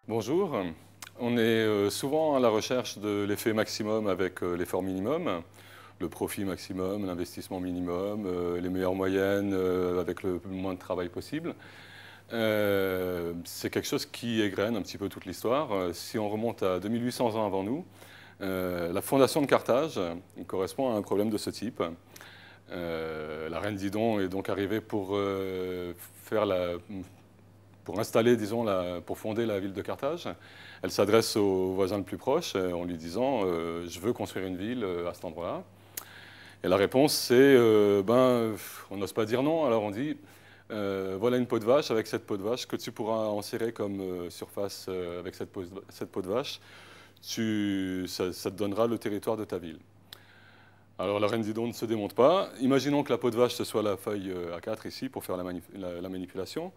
Bonjour, on est souvent à la recherche de l'effet maximum avec l'effort minimum, le profit maximum, l'investissement minimum, les meilleures moyennes avec le moins de travail possible. C'est quelque chose qui égrène un petit peu toute l'histoire. Si on remonte à 2800 ans avant nous, la fondation de Carthage correspond à un problème de ce type. La reine Didon est donc arrivée pour installer, disons, pour fonder la ville de Carthage. Elle s'adresse au voisin le plus proche en lui disant je veux construire une ville à cet endroit-là. Et la réponse, c'est on n'ose pas dire non, alors on dit voilà une peau de vache, avec cette peau de vache, que tu pourras enserrer comme surface avec cette peau de vache, ça te donnera le territoire de ta ville. Alors la reine Didon ne se démonte pas. Imaginons que la peau de vache, ce soit la feuille A4 ici, pour faire la manipulation.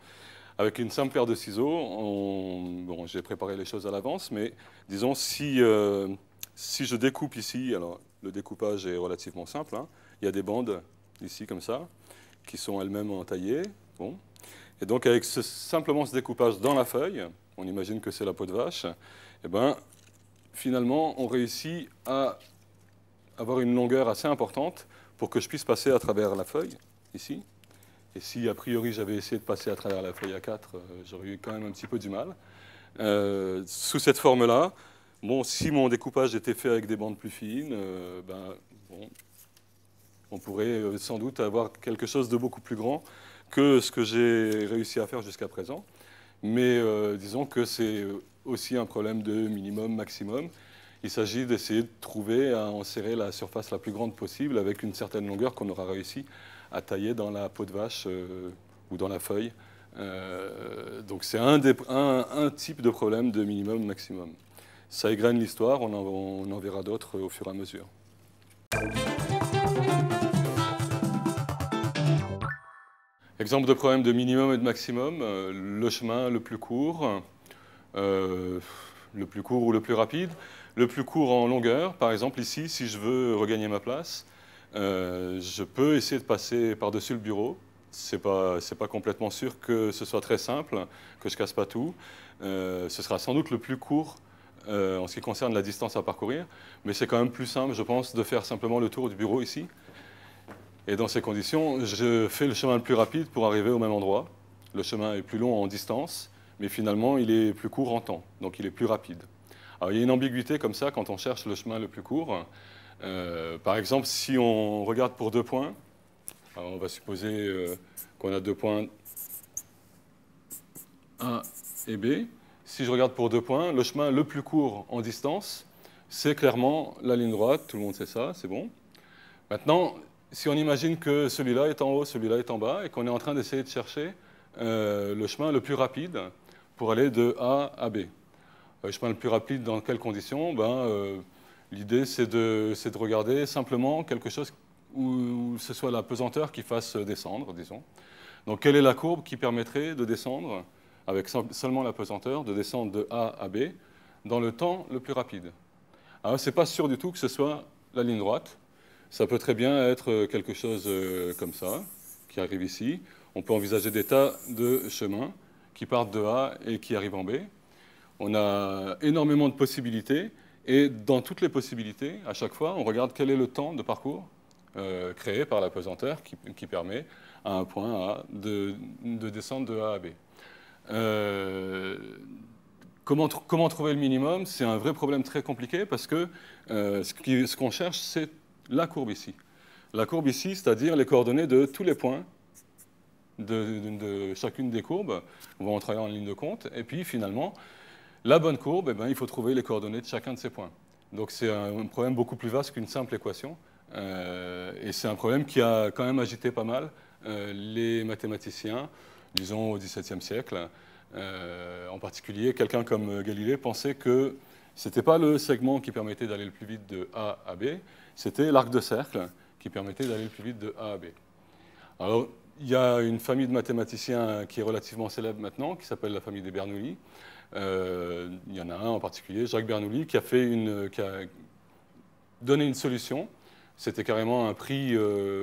Avec une simple paire de ciseaux, bon, j'ai préparé les choses à l'avance, mais disons, si je découpe ici, alors le découpage est relativement simple, hein. Il y a des bandes ici, comme ça, qui sont elles-mêmes entaillées. Bon. Et donc, avec simplement ce découpage dans la feuille, on imagine que c'est la peau de vache, et ben, finalement, on réussit à avoir une longueur assez importante pour que je puisse passer à travers la feuille, ici. Et si, a priori, j'avais essayé de passer à travers la feuille A4, j'aurais eu quand même un petit peu du mal. Sous cette forme-là, bon, si mon découpage était fait avec des bandes plus fines, bon, on pourrait sans doute avoir quelque chose de beaucoup plus grand que ce que j'ai réussi à faire jusqu'à présent. Mais disons que c'est aussi un problème de minimum, maximum. Il s'agit d'essayer de trouver à enserrer la surface la plus grande possible avec une certaine longueur qu'on aura réussi à tailler dans la peau de vache ou dans la feuille. Donc c'est un type de problème de minimum, maximum. Ça égrène l'histoire, on en verra d'autres au fur et à mesure. Exemple de problème de minimum et de maximum, le chemin le plus court ou le plus rapide. Le plus court en longueur, par exemple ici, si je veux regagner ma place, je peux essayer de passer par-dessus le bureau. C'est pas complètement sûr que ce soit très simple, que je casse pas tout. Ce sera sans doute le plus court en ce qui concerne la distance à parcourir, mais c'est quand même plus simple, je pense, de faire simplement le tour du bureau ici. Et dans ces conditions, je fais le chemin le plus rapide pour arriver au même endroit. Le chemin est plus long en distance, mais finalement, il est plus court en temps, donc il est plus rapide. Alors, il y a une ambiguïté comme ça quand on cherche le chemin le plus court. Par exemple, si on regarde pour deux points, alors on va supposer qu'on a deux points A et B. Si je regarde pour deux points, le chemin le plus court en distance, c'est clairement la ligne droite. Tout le monde sait ça, c'est bon. Maintenant, si on imagine que celui-là est en haut, celui-là est en bas, et qu'on est en train d'essayer de chercher le chemin le plus rapide pour aller de A à B. Le chemin le plus rapide, dans quelles conditions? L'idée, c'est de regarder simplement quelque chose où ce soit la pesanteur qui fasse descendre, disons. Donc, quelle est la courbe qui permettrait de descendre, avec seulement la pesanteur, de descendre de A à B dans le temps le plus rapide? Alors, ce n'est pas sûr du tout que ce soit la ligne droite. Ça peut très bien être quelque chose comme ça, qui arrive ici. On peut envisager des tas de chemins qui partent de A et qui arrivent en B. On a énormément de possibilités, et dans toutes les possibilités, à chaque fois, on regarde quel est le temps de parcours créé par la pesanteur qui permet à un point A de descendre de A à B. Comment trouver le minimum? C'est un vrai problème très compliqué parce que ce qu'on cherche, c'est la courbe ici. La courbe ici, c'est-à-dire les coordonnées de tous les points de chacune des courbes. On va en travailler en ligne de compte. Et puis finalement, la bonne courbe, il faut trouver les coordonnées de chacun de ces points. Donc c'est un problème beaucoup plus vaste qu'une simple équation. Et c'est un problème qui a quand même agité pas mal les mathématiciens, disons au XVIIe siècle. En particulier, quelqu'un comme Galilée pensait que ce n'était pas le segment qui permettait d'aller le plus vite de A à B, c'était l'arc de cercle qui permettait d'aller le plus vite de A à B. Alors, il y a une famille de mathématiciens qui est relativement célèbre maintenant, qui s'appelle la famille des Bernoulli. Il y en a un en particulier, Jacques Bernoulli, qui a donné une solution. C'était carrément un prix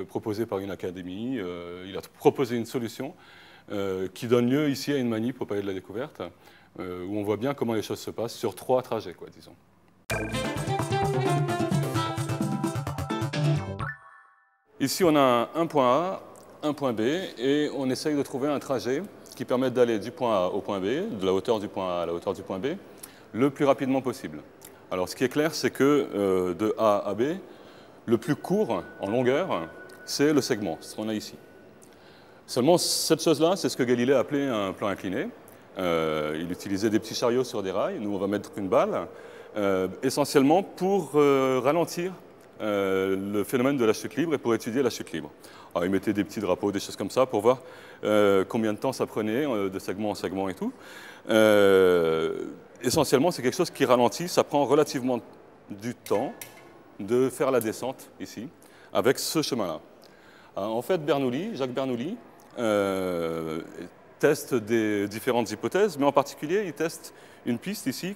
proposé par une académie. Il a proposé une solution qui donne lieu ici à une manip au Palais de la Découverte, où on voit bien comment les choses se passent sur 3 trajets, quoi, disons. Ici, on a un point A, un point B, et on essaye de trouver un trajet qui permette d'aller du point A au point B, de la hauteur du point A à la hauteur du point B, le plus rapidement possible. Alors, ce qui est clair, c'est que de A à B, le plus court en longueur, c'est le segment, ce qu'on a ici. Seulement, cette chose-là, c'est ce que Galilée appelait un plan incliné. Il utilisait des petits chariots sur des rails. Nous, on va mettre une balle, essentiellement pour ralentir le phénomène de la chute libre et pour étudier la chute libre. Alors, il mettait des petits drapeaux, des choses comme ça, pour voir combien de temps ça prenait, de segment en segment et tout. Essentiellement, c'est quelque chose qui ralentit. Ça prend relativement du temps de faire la descente, ici, avec ce chemin-là. En fait, Jacques Bernoulli, teste des différentes hypothèses, mais en particulier, il teste une piste ici,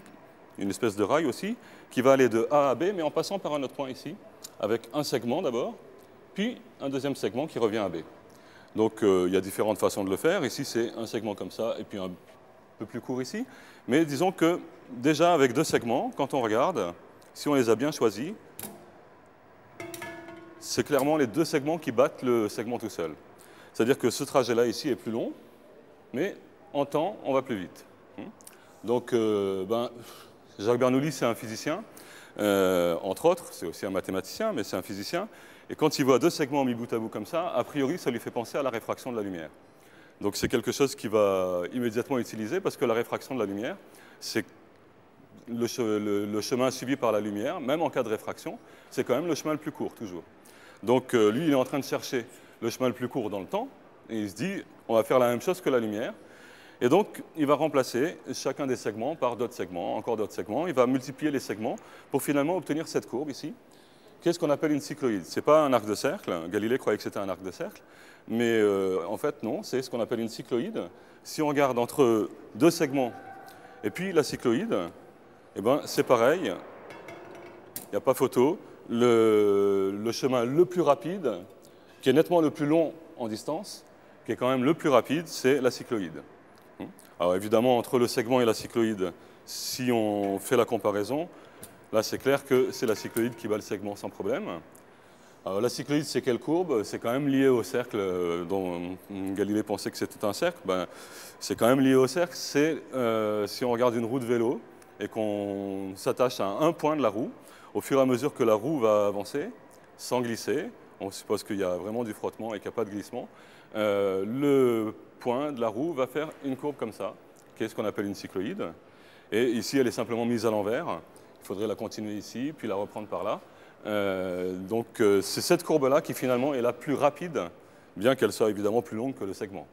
une espèce de rail aussi, qui va aller de A à B, mais en passant par un autre point ici, avec un segment d'abord, puis un deuxième segment qui revient à B. Donc, il y a différentes façons de le faire. Ici, c'est un segment comme ça, et puis un peu plus court ici. Mais disons que, déjà, avec 2 segments, quand on regarde, si on les a bien choisis, c'est clairement les 2 segments qui battent le segment tout seul. C'est-à-dire que ce trajet-là ici est plus long, mais en temps, on va plus vite. Donc, Jacques Bernoulli, c'est un physicien, entre autres, c'est aussi un mathématicien, mais c'est un physicien. Et quand il voit 2 segments mis bout à bout comme ça, a priori, ça lui fait penser à la réfraction de la lumière. Donc, c'est quelque chose qu'il va immédiatement utiliser, parce que la réfraction de la lumière, c'est le chemin suivi par la lumière, même en cas de réfraction, c'est quand même le chemin le plus court, toujours. Donc, lui, il est en train de chercher le chemin le plus court dans le temps, et il se dit, on va faire la même chose que la lumière. Et donc, il va remplacer chacun des segments par d'autres segments, encore d'autres segments. Il va multiplier les segments pour finalement obtenir cette courbe ici. Qu'est-ce qu'on appelle une cycloïde? Ce n'est pas un arc de cercle. Galilée croyait que c'était un arc de cercle. Mais en fait, non, c'est ce qu'on appelle une cycloïde. Si on regarde entre 2 segments et puis la cycloïde, eh ben, c'est pareil. Il n'y a pas photo. Le chemin le plus rapide, qui est nettement le plus long en distance, qui est quand même le plus rapide, c'est la cycloïde. Alors évidemment, entre le segment et la cycloïde, si on fait la comparaison, là c'est clair que c'est la cycloïde qui bat le segment sans problème. Alors, la cycloïde, c'est quelle courbe? C'est quand même lié au cercle dont Galilée pensait que c'était un cercle. Ben, c'est quand même lié au cercle. C'est si on regarde une roue de vélo et qu'on s'attache à un point de la roue, au fur et à mesure que la roue va avancer, sans glisser, on suppose qu'il y a vraiment du frottement et qu'il n'y a pas de glissement, le point de la roue va faire une courbe comme ça, qui est ce qu'on appelle une cycloïde. Et ici, elle est simplement mise à l'envers. Il faudrait la continuer ici, puis la reprendre par là. Donc, c'est cette courbe-là qui, finalement, est la plus rapide, bien qu'elle soit évidemment plus longue que le segment.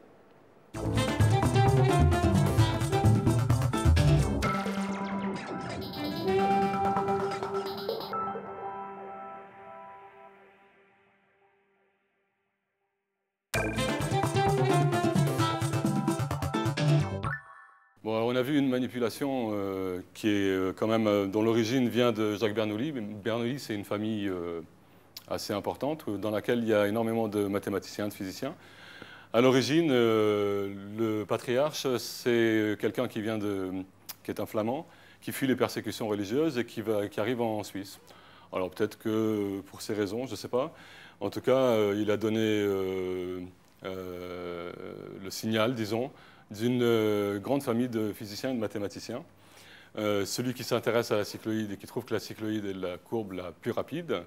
Bon, alors on a vu une manipulation qui est quand même, dont l'origine vient de Jacques Bernoulli. Bernoulli, c'est une famille assez importante dans laquelle il y a énormément de mathématiciens, de physiciens. À l'origine, le patriarche, c'est quelqu'un qui est un flamand, qui fuit les persécutions religieuses et qui arrive en Suisse. Alors peut-être que pour ces raisons, je ne sais pas. En tout cas, il a donné le signal, disons, d'une grande famille de physiciens et de mathématiciens. Celui qui s'intéresse à la cycloïde et qui trouve que la cycloïde est la courbe la plus rapide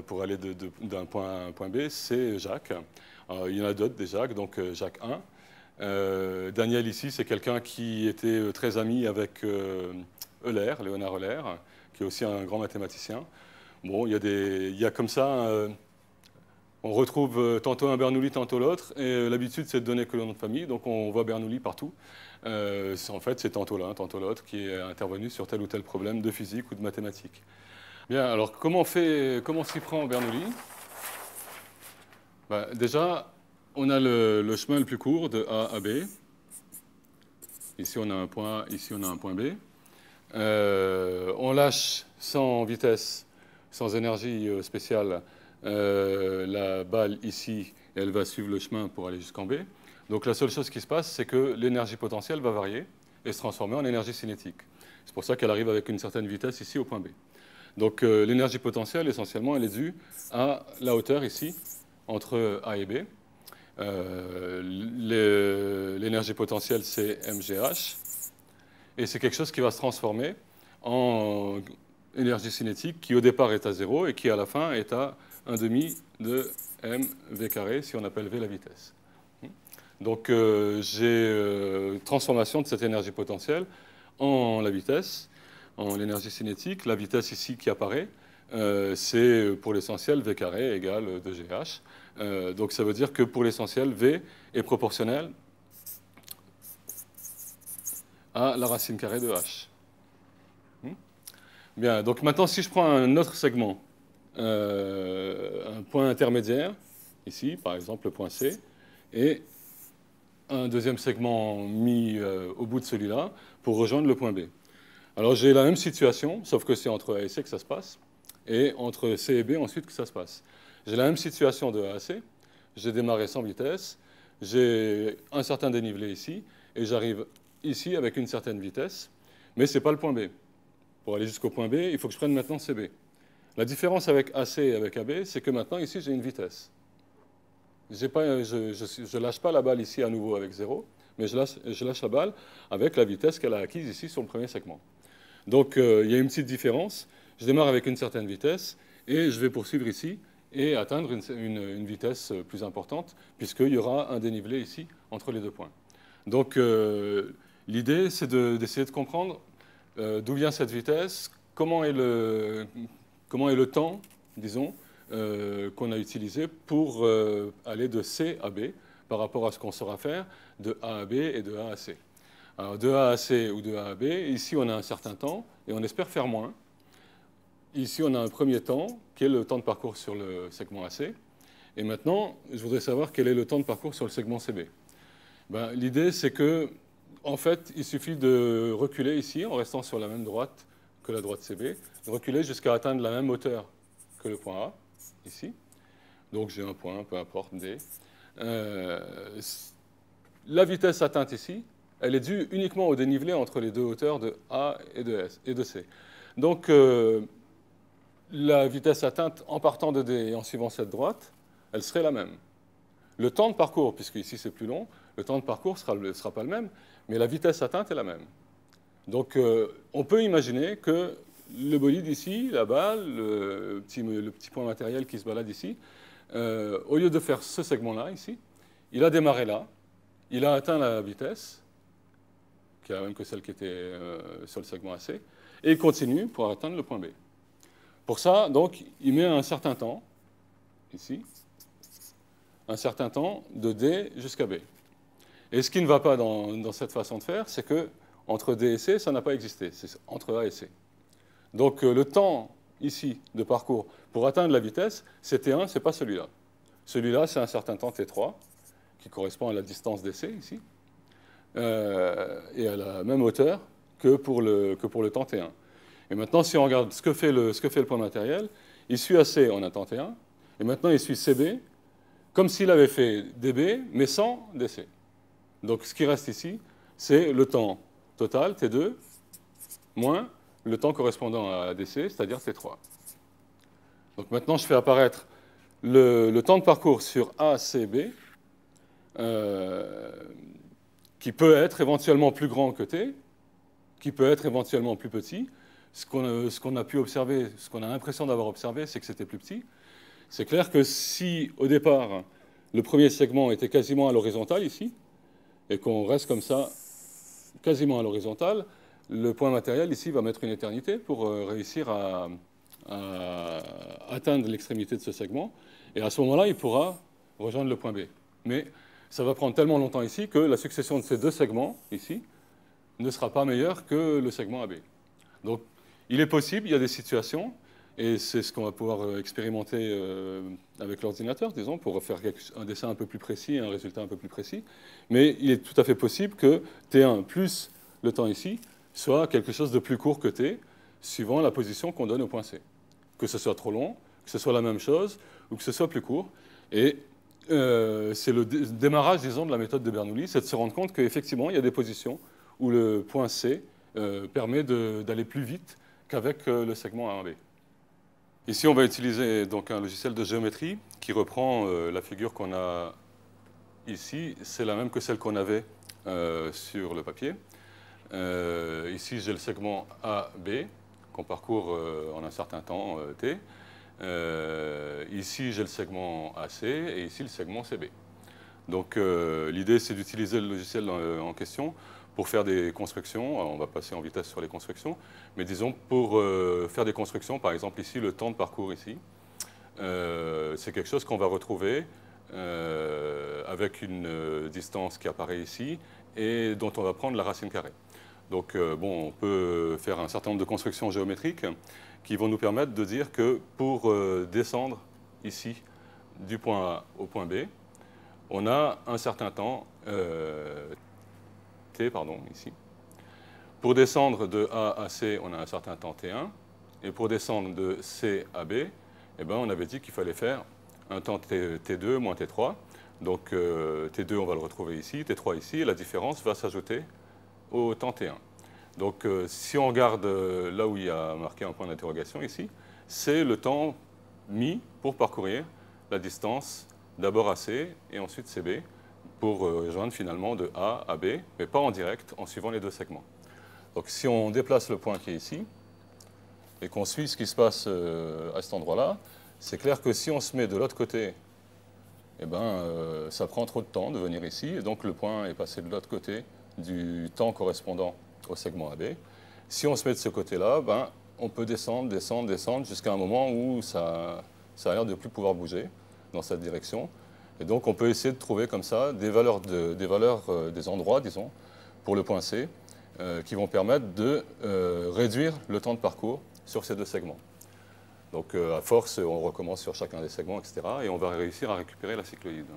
pour aller d'un point A à un point B, c'est Jacques. Il y en a d'autres des Jacques, donc Jacques I. Daniel ici, c'est quelqu'un qui était très ami avec Euler, Léonard Euler, qui est aussi un grand mathématicien. Bon, il y a comme ça... on retrouve tantôt un Bernoulli, tantôt l'autre, et l'habitude c'est de donner que le nom de famille, donc on voit Bernoulli partout. En fait, c'est tantôt l'un, tantôt l'autre qui est intervenu sur tel ou tel problème de physique ou de mathématiques. Bien, alors comment s'y prend Bernoulli? Déjà, on a le chemin le plus court de A à B. Ici on a un point A, ici on a un point B. On lâche sans vitesse, sans énergie spéciale, la balle ici, elle va suivre le chemin pour aller jusqu'en B. Donc la seule chose qui se passe, c'est que l'énergie potentielle va varier. et se transformer en énergie cinétique. C'est pour ça qu'elle arrive avec une certaine vitesse ici au point B. Donc l'énergie potentielle, essentiellement, elle est due à la hauteur ici, entre A et B. L'énergie potentielle, c'est mgh. Et c'est quelque chose qui va se transformer en énergie cinétique qui, au départ, est à 0 et qui, à la fin, est à 1,5 de mv carré, si on appelle v la vitesse. Donc j'ai transformation de cette énergie potentielle en la vitesse, en l'énergie cinétique. La vitesse ici qui apparaît, c'est pour l'essentiel v carré égale 2gh. Donc ça veut dire que pour l'essentiel, v est proportionnel à la racine carrée de h. Bien, donc maintenant si je prends un autre segment, un point intermédiaire, ici par exemple le point C, et un deuxième segment mis au bout de celui-là pour rejoindre le point B. Alors j'ai la même situation, sauf que c'est entre A et C que ça se passe, et entre C et B ensuite que ça se passe. J'ai la même situation de A à C, j'ai démarré sans vitesse, j'ai un certain dénivelé ici, et j'arrive ici avec une certaine vitesse, mais ce n'est pas le point B. Pour aller jusqu'au point B, il faut que je prenne maintenant CB. La différence avec AC et avec AB, c'est que maintenant ici j'ai une vitesse. Je ne lâche pas la balle ici à nouveau avec 0, mais je lâche la balle avec la vitesse qu'elle a acquise ici sur le premier segment. Donc il y a une petite différence. Je démarre avec une certaine vitesse et je vais poursuivre ici et atteindre une vitesse plus importante puisqu'il y aura un dénivelé ici entre les deux points. Donc l'idée, c'est d'essayer de comprendre d'où vient cette vitesse, comment est le temps, disons, qu'on a utilisé pour aller de C à B par rapport à ce qu'on saura faire de A à B et de A à C. Alors de A à C ou de A à B, ici on a un certain temps et on espère faire moins. Ici on a un premier temps qui est le temps de parcours sur le segment AC. Et maintenant, je voudrais savoir quel est le temps de parcours sur le segment CB. Ben, l'idée c'est que, en fait, il suffit de reculer ici en restant sur la même droite que la droite CB, de reculer jusqu'à atteindre la même hauteur que le point A, ici. Donc j'ai un point, peu importe, D. La vitesse atteinte ici, elle est due uniquement au dénivelé entre les deux hauteurs de A et de C. Donc la vitesse atteinte en partant de D et en suivant cette droite, elle serait la même. Le temps de parcours, puisque ici c'est plus long, le temps de parcours ne sera pas le même, mais la vitesse atteinte est la même. Donc on peut imaginer que le bolide ici, la balle, le petit point matériel qui se balade ici, au lieu de faire ce segment-là, ici, il a démarré là, il a atteint la vitesse, qui est la même que celle qui était sur le segment AC, et il continue pour atteindre le point B. Pour ça, donc, il met un certain temps, ici, un certain temps de D jusqu'à B. Et ce qui ne va pas dans cette façon de faire, c'est que entre D et C, ça n'a pas existé, c'est entre A et C. Donc le temps ici de parcours pour atteindre la vitesse, c'est T1, ce n'est pas celui-là. Celui-là, c'est un certain temps T3, qui correspond à la distance DC ici, et à la même hauteur que pour le temps T1. Et maintenant, si on regarde ce que fait le point matériel, il suit AC en un temps T1, et maintenant il suit CB, comme s'il avait fait DB, mais sans DC. Donc ce qui reste ici, c'est le temps total, T2, moins le temps correspondant à DC, c'est-à-dire T3. Donc maintenant, je fais apparaître le temps de parcours sur ACB, qui peut être éventuellement plus grand que T, qui peut être éventuellement plus petit. Ce qu'on a pu observer, ce qu'on a l'impression d'avoir observé, c'est que c'était plus petit. C'est clair que si, au départ, le premier segment était quasiment à l'horizontale ici, et qu'on reste comme ça, quasiment à l'horizontale, le point matériel ici va mettre une éternité pour réussir à atteindre l'extrémité de ce segment. Et à ce moment-là, il pourra rejoindre le point B. Mais ça va prendre tellement longtemps ici que la succession de ces deux segments, ici, ne sera pas meilleure que le segment AB. Donc, il est possible, il y a des situations, et c'est ce qu'on va pouvoir expérimenter avec l'ordinateur, disons, pour faire un dessin un peu plus précis, un résultat un peu plus précis. Mais il est tout à fait possible que T1 plus le temps ici soit quelque chose de plus court que T, suivant la position qu'on donne au point C. Que ce soit trop long, que ce soit la même chose, ou que ce soit plus court. Et c'est le démarrage, disons, de la méthode de Bernoulli, c'est de se rendre compte qu'effectivement, il y a des positions où le point C permet d'aller plus vite qu'avec le segment A1B. Ici, on va utiliser donc un logiciel de géométrie qui reprend la figure qu'on a ici. C'est la même que celle qu'on avait sur le papier. Ici, j'ai le segment AB qu'on parcourt en un certain temps T. Ici, j'ai le segment AC et ici, le segment CB. Donc, l'idée, c'est d'utiliser le logiciel en question pour faire des constructions. Alors, on va passer en vitesse sur les constructions. Mais disons, pour faire des constructions, par exemple, ici, le temps de parcours ici, c'est quelque chose qu'on va retrouver avec une distance qui apparaît ici et dont on va prendre la racine carrée. Donc, bon, on peut faire un certain nombre de constructions géométriques qui vont nous permettre de dire que pour descendre ici du point A au point B, on a un certain temps, T, pardon, ici. Pour descendre de A à C, on a un certain temps T1. Et pour descendre de C à B, eh ben, on avait dit qu'il fallait faire un temps T2 moins T3. Donc, T2, on va le retrouver ici, T3 ici, et la différence va s'ajouter au temps T1. Donc, si on regarde là où il y a marqué un point d'interrogation ici, c'est le temps mis pour parcourir la distance d'abord AC et ensuite CB pour rejoindre finalement de A à B, mais pas en direct, en suivant les deux segments. Donc, si on déplace le point qui est ici et qu'on suit ce qui se passe à cet endroit-là, c'est clair que si on se met de l'autre côté, eh ben, ça prend trop de temps de venir ici, et donc le point est passé de l'autre côté du temps correspondant au segment AB. Si on se met de ce côté-là, ben, on peut descendre, descendre, descendre, jusqu'à un moment où ça a l'air de ne plus pouvoir bouger dans cette direction. Et donc on peut essayer de trouver comme ça des valeurs des endroits, disons, pour le point C, qui vont permettre de réduire le temps de parcours sur ces deux segments. Donc à force, on recommence sur chacun des segments, etc. Et on va réussir à récupérer la cycloïde.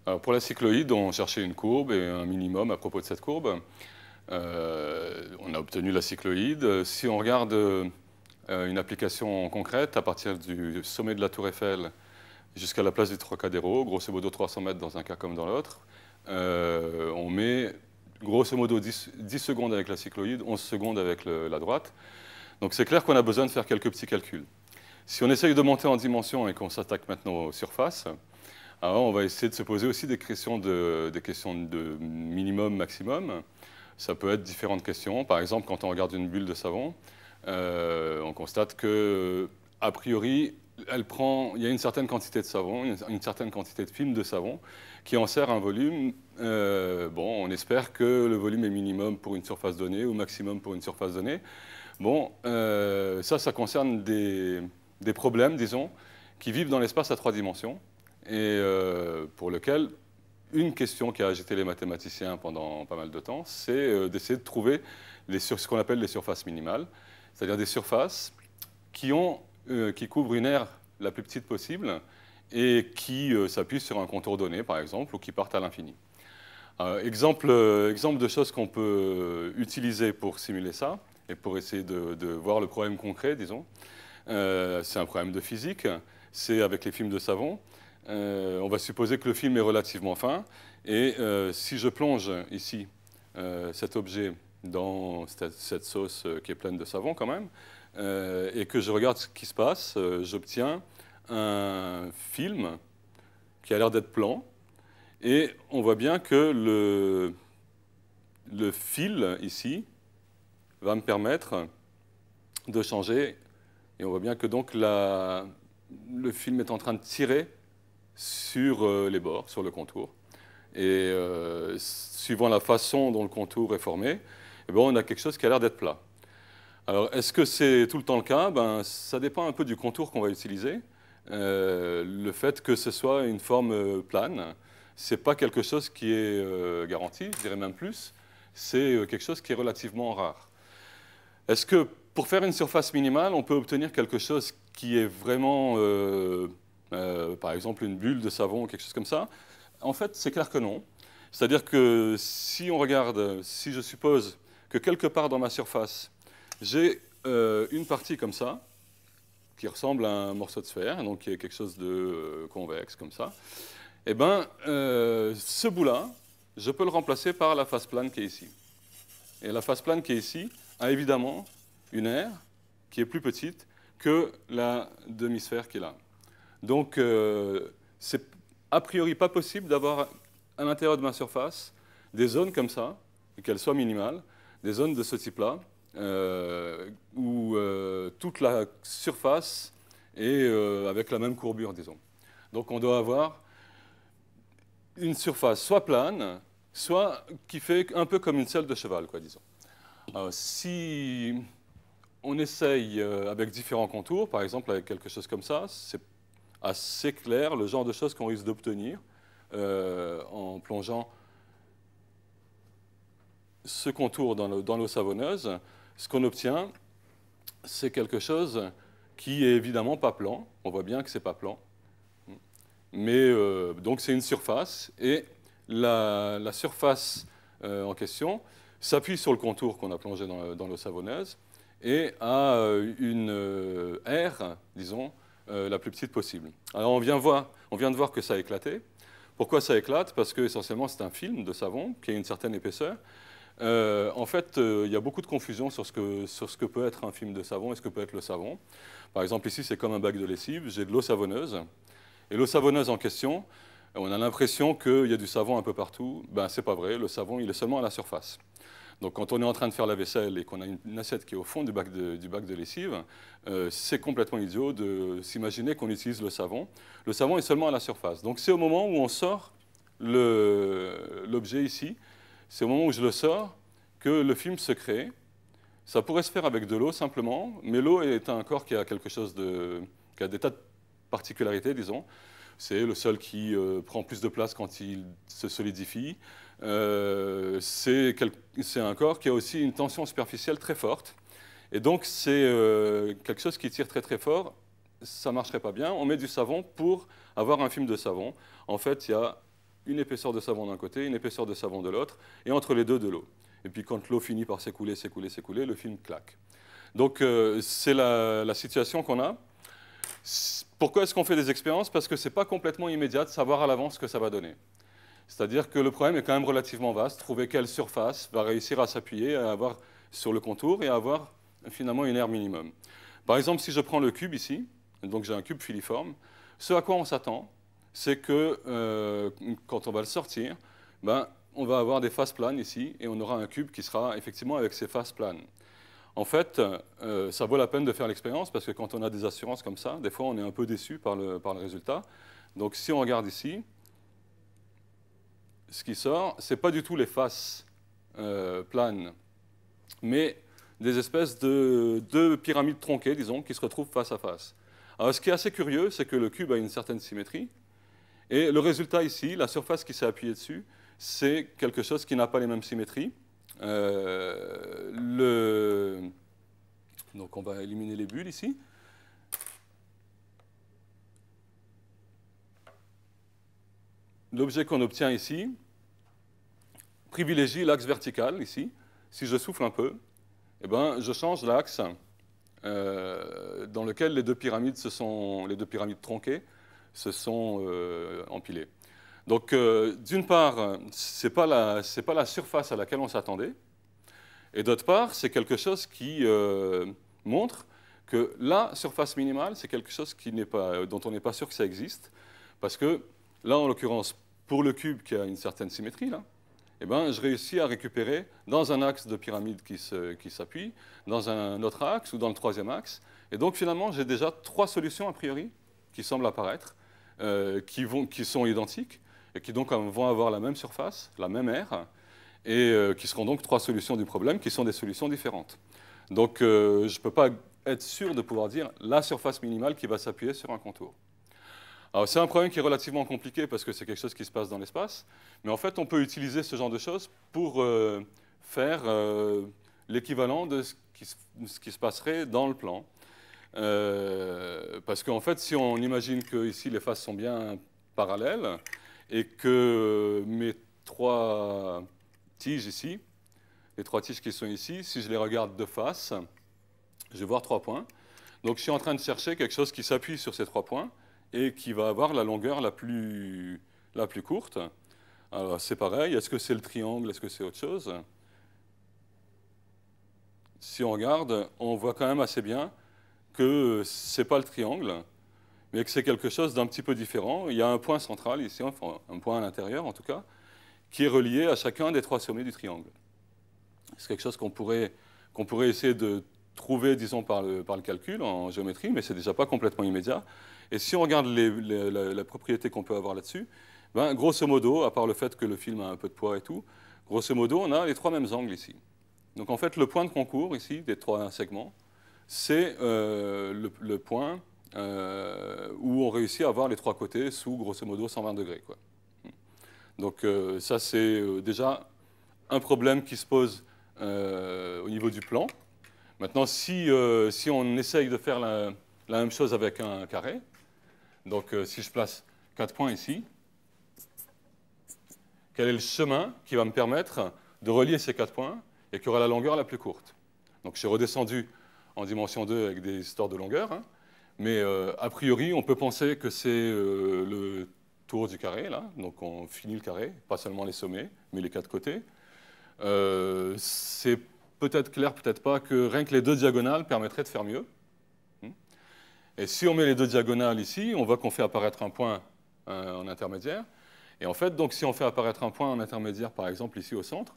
Alors pour la cycloïde, on cherchait une courbe et un minimum à propos de cette courbe. On a obtenu la cycloïde. Si on regarde une application concrète, à partir du sommet de la Tour Eiffel jusqu'à la place du Trocadéro, grosso modo 300 mètres dans un cas comme dans l'autre, on met grosso modo 10 secondes avec la cycloïde, 11 secondes avec la droite. Donc c'est clair qu'on a besoin de faire quelques petits calculs. Si on essaye de monter en dimension et qu'on s'attaque maintenant aux surfaces, alors on va essayer de se poser aussi des questions de minimum, maximum. Ça peut être différentes questions. Par exemple, quand on regarde une bulle de savon, on constate que, a priori, il y a une certaine quantité de savon, une certaine quantité de film de savon qui en sert un volume. Bon, on espère que le volume est minimum pour une surface donnée ou maximum pour une surface donnée. Bon, ça concerne des problèmes, disons, qui vivent dans l'espace à 3 dimensions et pour lequel une question qui a agité les mathématiciens pendant pas mal de temps, c'est d'essayer de trouver ce qu'on appelle les surfaces minimales, c'est-à-dire des surfaces qui couvrent une aire la plus petite possible et qui s'appuient sur un contour donné, par exemple, ou qui partent à l'infini. Exemple de choses qu'on peut utiliser pour simuler ça et pour essayer de voir le problème concret, disons. C'est un problème de physique, c'est avec les films de savon. On va supposer que le film est relativement fin et si je plonge ici cet objet dans cette sauce qui est pleine de savon quand même, et que je regarde ce qui se passe, j'obtiens un film qui a l'air d'être plan, et on voit bien que le fil ici va me permettre de changer, et on voit bien que donc le film est en train de tirer sur les bords, sur le contour, et suivant la façon dont le contour est formé, eh bien, on a quelque chose qui a l'air d'être plat. Alors, est-ce que c'est tout le temps le cas? Ben, ça dépend un peu du contour qu'on va utiliser. Le fait que ce soit une forme plane, ce n'est pas quelque chose qui est garanti, je dirais même plus. C'est quelque chose qui est relativement rare. Est-ce que pour faire une surface minimale, on peut obtenir quelque chose qui est vraiment, par exemple, une bulle de savon ou quelque chose comme ça? En fait, c'est clair que non. C'est-à-dire que si on regarde, si je suppose que quelque part dans ma surface, j'ai une partie comme ça, qui ressemble à un morceau de sphère, donc qui est quelque chose de convexe comme ça. eh ben, ce bout-là, je peux le remplacer par la face plane qui est ici. Et la face plane qui est ici a évidemment une aire qui est plus petite que la demi-sphère qui est là. Donc, c'est a priori pas possible d'avoir à l'intérieur de ma surface des zones comme ça, et qu'elles soient minimales, des zones de ce type-là, où toute la surface est avec la même courbure, disons. Donc, on doit avoir une surface soit plane, soit qui fait un peu comme une selle de cheval, quoi, disons. Alors, si on essaye avec différents contours, par exemple avec quelque chose comme ça, c'est assez clair le genre de choses qu'on risque d'obtenir en plongeant ce contour dans l'eau savonneuse. Ce qu'on obtient, c'est quelque chose qui est évidemment pas plan. On voit bien que c'est pas plan. Mais donc c'est une surface, et la surface en question s'appuie sur le contour qu'on a plongé dans l'eau savonneuse et a une aire, disons, la plus petite possible. Alors on vient de voir que ça a éclaté. Pourquoi ça éclate? Parce que essentiellement c'est un film de savon qui a une certaine épaisseur. En fait, il y a beaucoup de confusion sur ce que peut être un film de savon et ce que peut être le savon. Par exemple, ici c'est comme un bac de lessive, j'ai de l'eau savonneuse. Et l'eau savonneuse en question, on a l'impression qu'il y a du savon un peu partout. Ben, c'est pas vrai, le savon, il est seulement à la surface. Donc, quand on est en train de faire la vaisselle et qu'on a une assiette qui est au fond du bac de lessive, c'est complètement idiot de s'imaginer qu'on utilise le savon. Le savon est seulement à la surface. Donc, c'est au moment où on sort l'objet ici, c'est au moment où je le sors que le film se crée. Ça pourrait se faire avec de l'eau simplement, mais l'eau est un corps qui a quelque chose qui a des tas de particularité, disons. C'est le sol qui prend plus de place quand il se solidifie. C'est un corps qui a aussi une tension superficielle très forte. Et donc, c'est quelque chose qui tire très très fort. Ça ne marcherait pas bien. On met du savon pour avoir un film de savon. En fait, il y a une épaisseur de savon d'un côté, une épaisseur de savon de l'autre, et entre les deux, de l'eau. Et puis, quand l'eau finit par s'écouler, le film claque. Donc, c'est la situation qu'on a. Pourquoi est-ce qu'on fait des expériences? Parce que ce n'est pas complètement immédiat de savoir à l'avance ce que ça va donner. C'est-à-dire que le problème est quand même relativement vaste. Trouver quelle surface va réussir à s'appuyer sur le contour et à avoir finalement une aire minimum. Par exemple, si je prends le cube ici, donc j'ai un cube filiforme, ce à quoi on s'attend, c'est que quand on va le sortir, ben, on va avoir des faces planes ici et on aura un cube qui sera effectivement avec ses faces planes. En fait, ça vaut la peine de faire l'expérience parce que quand on a des assurances comme ça, des fois on est un peu déçu par le résultat. Donc si on regarde ici, ce qui sort, ce n'est pas du tout les faces planes, mais des espèces de pyramides tronquées, disons, qui se retrouvent face à face. Alors ce qui est assez curieux, c'est que le cube a une certaine symétrie, et le résultat ici, la surface qui s'est appuyée dessus, c'est quelque chose qui n'a pas les mêmes symétries. Donc on va éliminer les bulles ici. L'objet qu'on obtient ici privilégie l'axe vertical ici. Si je souffle un peu, eh ben, je change l'axe dans lequel les deux pyramides tronquées se sont empilées. Donc, d'une part, ce n'est pas la surface à laquelle on s'attendait. Et d'autre part, c'est quelque chose qui montre que la surface minimale, c'est quelque chose dont on n'est pas sûr que ça existe. Parce que là, en l'occurrence, pour le cube qui a une certaine symétrie, là, eh ben, je réussis à récupérer dans un axe de pyramide qui s'appuie, dans un autre axe ou dans le troisième axe. Et donc, finalement, j'ai déjà trois solutions, a priori, qui semblent apparaître, qui sont identiques et qui donc vont avoir la même surface, la même aire, et qui seront donc trois solutions du problème qui sont des solutions différentes. Donc je ne peux pas être sûr de pouvoir dire la surface minimale qui va s'appuyer sur un contour. Alors c'est un problème qui est relativement compliqué parce que c'est quelque chose qui se passe dans l'espace, mais en fait on peut utiliser ce genre de choses pour faire l'équivalent de ce qui se passerait dans le plan. Parce qu'en fait si on imagine que ici les faces sont bien parallèles et que mes trois tiges ici, les trois tiges qui sont ici, si je les regarde de face, je vais voir 3 points. Donc je suis en train de chercher quelque chose qui s'appuie sur ces 3 points et qui va avoir la longueur la plus la plus courte. Alors c'est pareil, est-ce que c'est le triangle, est-ce que c'est autre chose? Si on regarde, on voit quand même assez bien que ce n'est pas le triangle, mais que c'est quelque chose d'un petit peu différent. Il y a un point central ici, enfin un point à l'intérieur en tout cas, qui est relié à chacun des 3 sommets du triangle. C'est quelque chose qu'on pourrait essayer de trouver, disons, par le calcul en géométrie, mais c'est déjà pas complètement immédiat. Et si on regarde la propriété qu'on peut avoir là-dessus, ben, grosso modo, à part le fait que le film a un peu de poids et tout, grosso modo, on a les 3 mêmes angles ici. Donc en fait, le point de concours ici, des 3 segments, c'est le point où on réussit à avoir les 3 côtés sous, grosso modo, 120 degrés, quoi. Donc ça, c'est déjà un problème qui se pose au niveau du plan. Maintenant, si on essaye de faire la même chose avec un carré, donc si je place 4 points ici, quel est le chemin qui va me permettre de relier ces 4 points et qui aura la longueur la plus courte? Donc je suis redescendu en dimension 2 avec des histoires de longueur, hein, mais a priori, on peut penser que c'est le tour du carré, là, donc on finit le carré, pas seulement les sommets, mais les 4 côtés. C'est peut-être clair, peut-être pas, que rien que les 2 diagonales permettraient de faire mieux. Et si on met les 2 diagonales ici, on voit qu'on fait apparaître un point en intermédiaire. Et en fait, donc, si on fait apparaître un point en intermédiaire, par exemple ici au centre,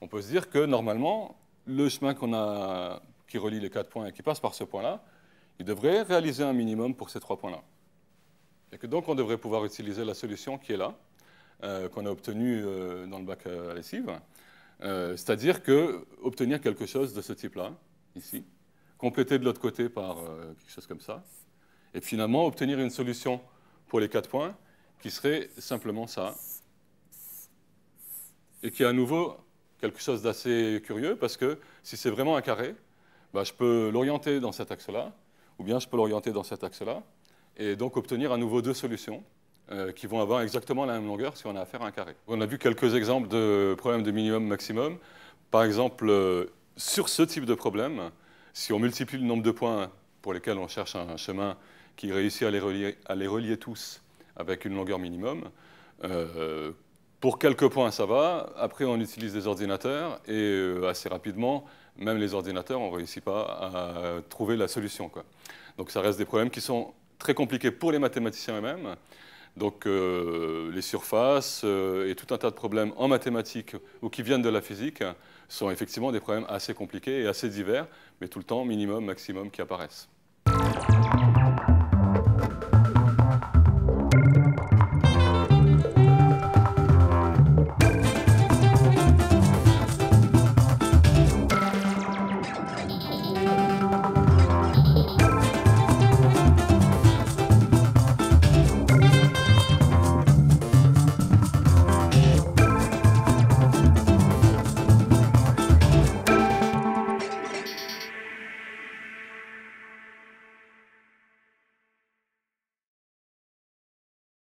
on peut se dire que normalement, le chemin qui relie les 4 points et qui passe par ce point-là, il devrait réaliser un minimum pour ces 3 points-là. Et que donc on devrait pouvoir utiliser la solution qui est là, qu'on a obtenue dans le bac à lessive. C'est-à-dire obtenir quelque chose de ce type-là, ici, compléter de l'autre côté par quelque chose comme ça, et finalement obtenir une solution pour les 4 points qui serait simplement ça, et qui est à nouveau quelque chose d'assez curieux, parce que si c'est vraiment un carré, bah, je peux l'orienter dans cet axe-là, ou bien je peux l'orienter dans cet axe-là, et donc obtenir à nouveau 2 solutions qui vont avoir exactement la même longueur si on a affaire à un carré. On a vu quelques exemples de problèmes de minimum-maximum. Par exemple, sur ce type de problème, si on multiplie le nombre de points pour lesquels on cherche un chemin qui réussit à les relier tous avec une longueur minimum, pour quelques points, ça va. Après, on utilise des ordinateurs et assez rapidement, même les ordinateurs, on ne réussit pas à trouver la solution, quoi. Donc ça reste des problèmes qui sont très compliqués pour les mathématiciens eux-mêmes. Donc les surfaces et tout un tas de problèmes en mathématiques ou qui viennent de la physique sont effectivement des problèmes assez compliqués et assez divers, mais tout le temps minimum, maximum qui apparaissent.